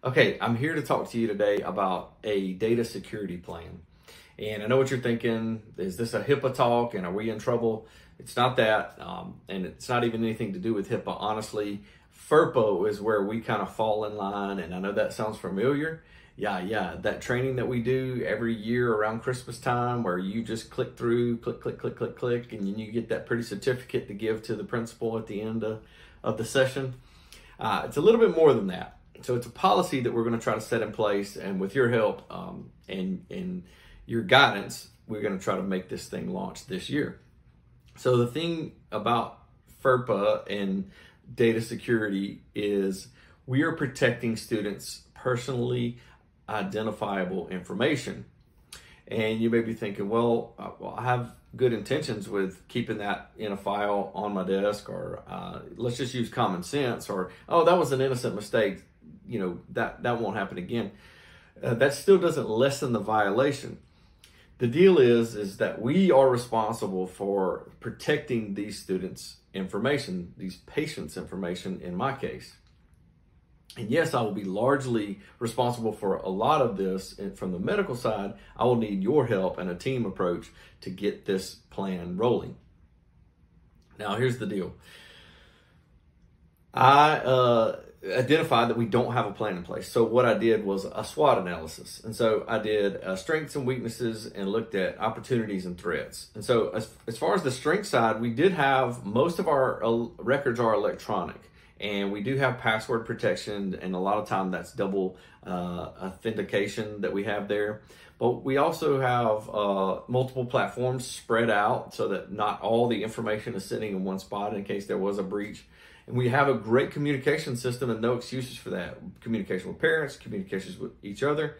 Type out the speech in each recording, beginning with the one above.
Okay, I'm here to talk to you today about a data security plan. And I know what you're thinking. Is this a HIPAA talk and are we in trouble? It's not that. And it's not even anything to do with HIPAA. Honestly, FERPA is where we kind of fall in line. And I know that sounds familiar. Yeah. That training that we do every year around Christmas time where you just click through, click, and then you get that pretty certificate to give to the principal at the end of the session. It's a little bit more than that. So it's a policy that we're going to try to set in place, and with your help and your guidance, we're going to try to make this thing launch this year. So the thing about FERPA and data security is we are protecting students' personally identifiable information. And you may be thinking, well, I have good intentions with keeping that in a file on my desk, or let's just use common sense, or, oh, that was an innocent mistake. That won't happen again. That still doesn't lessen the violation. The deal is that we are responsible for protecting these students' information, these patients' information in my case. And yes, I will be largely responsible for a lot of this. And from the medical side, I will need your help and a team approach to get this plan rolling. Now, here's the deal. I identified that we don't have a plan in place. So what I did was a SWOT analysis. And so I did strengths and weaknesses and looked at opportunities and threats. And so as far as the strength side, we did have most of our records are electronic. And we do have password protection, and a lot of time that's double authentication that we have there. But we also have multiple platforms spread out so that not all the information is sitting in one spot in case there was a breach. And we have a great communication system and no excuses for that. Communication with parents, communications with each other.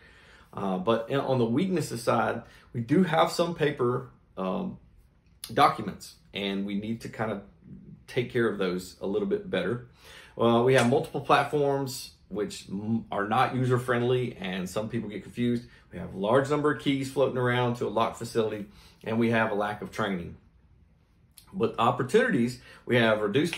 But on the weaknesses side, we do have some paper documents, and we need to kind of take care of those a little bit better. We have multiple platforms which are not user-friendly, and some people get confused. We have a large number of keys floating around to a locked facility, and we have a lack of training. But opportunities, we have reduced.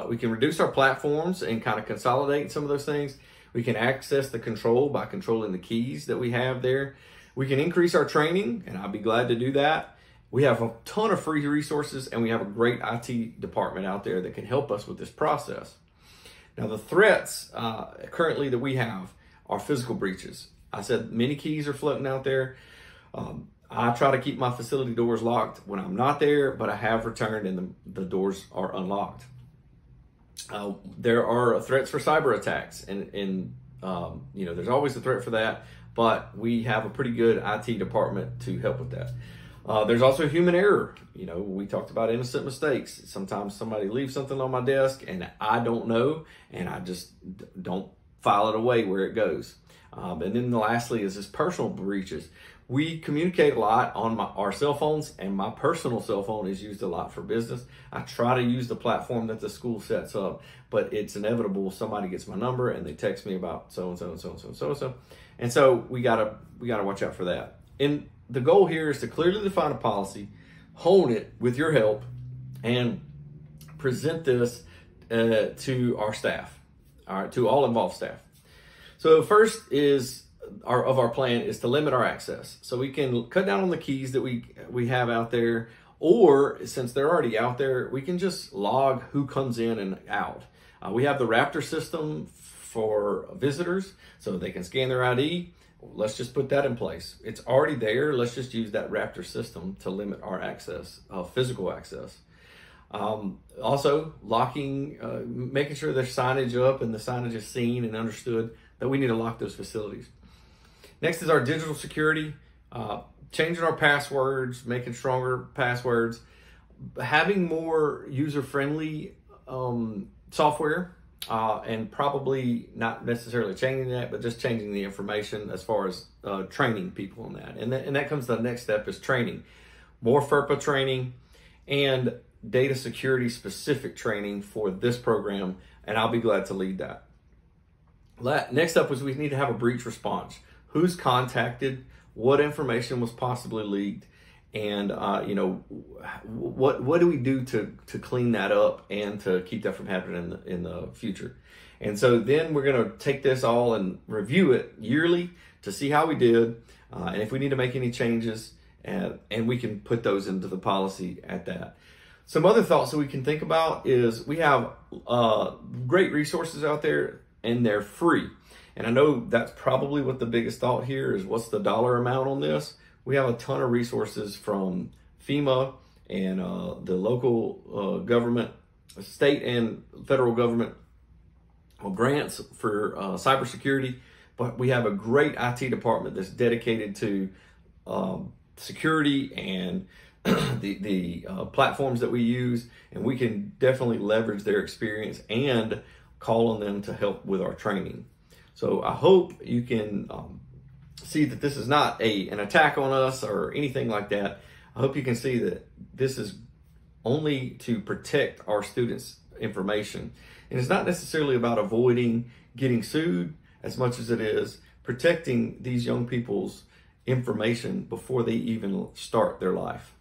We can reduce our platforms and kind of consolidate some of those things. We can access the control by controlling the keys that we have there. We can increase our training, and I'll be glad to do that. We have a ton of free resources, and we have a great IT department out there that can help us with this process. Now, the threats currently that we have are physical breaches. I said many keys are floating out there. I try to keep my facility doors locked when I'm not there, but I have returned and the doors are unlocked. There are threats for cyber attacks, and there's always a threat for that, but we have a pretty good IT department to help with that. There's also human error. We talked about innocent mistakes. Sometimes somebody leaves something on my desk and I don't know, and I just don't file it away where it goes. And then lastly is this personal breaches. We communicate a lot on our cell phones, and my personal cell phone is used a lot for business. I try to use the platform that the school sets up, but it's inevitable somebody gets my number and they text me about so-and-so and so-and-so and so-and-so. And so we gotta watch out for that. And the goal here is to clearly define a policy, hone it with your help, and present this to our staff, all right, to all involved staff. So first is our plan is to limit our access. So we can cut down on the keys that we have out there, or since they're already out there, we can just log who comes in and out. We have the Raptor system for visitors, so they can scan their ID. Let's just put that in place. It's already there. Let's just use that Raptor system to limit our access, physical access. Also, locking, making sure there's signage up and the signage is seen and understood that we need to lock those facilities. Next is our digital security, changing our passwords, making stronger passwords, having more user-friendly software, and probably not necessarily changing that, but just changing the information as far as training people on that. And that comes to the next step is training. More FERPA training and data security specific training for this program, and I'll be glad to lead that. Next up is we need to have a breach response. Who's contacted, what information was possibly leaked, and what do we do to clean that up and to keep that from happening in the future. And so then we're going to take this all and review it yearly to see how we did, and if we need to make any changes, and we can put those into the policy at that. Some other thoughts that we can think about is we have great resources out there, and they're free. And I know that's probably what the biggest thought here is, what's the dollar amount on this? We have a ton of resources from FEMA and the local government, state and federal government grants for cybersecurity. But we have a great IT department that's dedicated to security and the platforms that we use, and we can definitely leverage their experience and call on them to help with our training. So I hope you can see that this is not an attack on us or anything like that. I hope you can see that this is only to protect our students' information. And it's not necessarily about avoiding getting sued as much as it is protecting these young people's information before they even start their life.